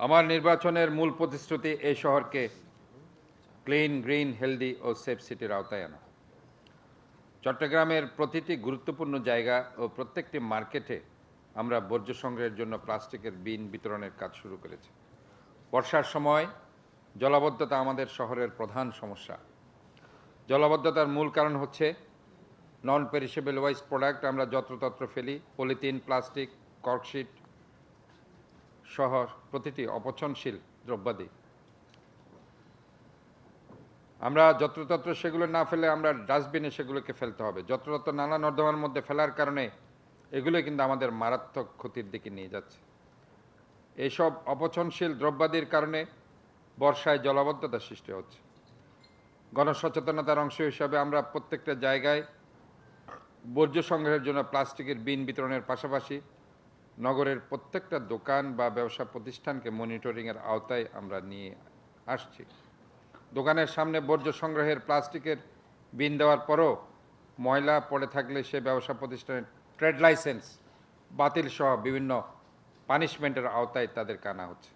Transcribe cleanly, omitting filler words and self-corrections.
আমার নির্বাচনের মূল প্রতিশ্রুতি এই শহরকে ক্লিন, গ্রিন, হেলদি ও সেফ সিটির আওতায় আনা। চট্টগ্রামের প্রতিটি গুরুত্বপূর্ণ জায়গা ও প্রত্যেকটি মার্কেটে আমরা বর্জ্য সংগ্রহের জন্য প্লাস্টিকের বিন বিতরণের কাজ শুরু করেছি। বর্ষার সময় জলাবদ্ধতা আমাদের শহরের প্রধান সমস্যা। জলাবদ্ধতার মূল কারণ হচ্ছে নন পেরিশেবল ওয়েস্ট প্রোডাক্ট আমরা যত্রতত্র ফেলি। পলিথিন, প্লাস্টিক, কর্কশিট সহ প্রতিটি অপচনশীল দ্রব্যাদি আমরা যত্রতত্র সেগুলো না ফেলে আমরা ডাস্টবিনে সেগুলোকে ফেলতে হবে। যত্রতত্র নানা নর্দমার মধ্যে ফেলার কারণে এগুলো কিন্তু আমাদের মারাত্মক ক্ষতির দিকে নিয়ে যাচ্ছে। এইসব অপচনশীল দ্রব্যাদির কারণে বর্ষায় জলাবদ্ধতা সৃষ্টি হচ্ছে। গণসচেতনতার অংশ হিসাবে আমরা প্রত্যেকটা জায়গায় বর্জ্য সংগ্রহের জন্য প্লাস্টিকের বিন বিতরণের পাশাপাশি নগরের প্রত্যেকটা দোকান বা ব্যবসা প্রতিষ্ঠানকে মনিটরিংয়ের আওতায় আমরা নিয়ে আসছি। দোকানের সামনে বর্জ্য সংগ্রহের প্লাস্টিকের বিন দেওয়ার পরও ময়লা পড়ে থাকলে সে ব্যবসা প্রতিষ্ঠানের ট্রেড লাইসেন্স বাতিল সহ বিভিন্ন পানিশমেন্টের আওতায় তাদেরকে আনা হচ্ছে।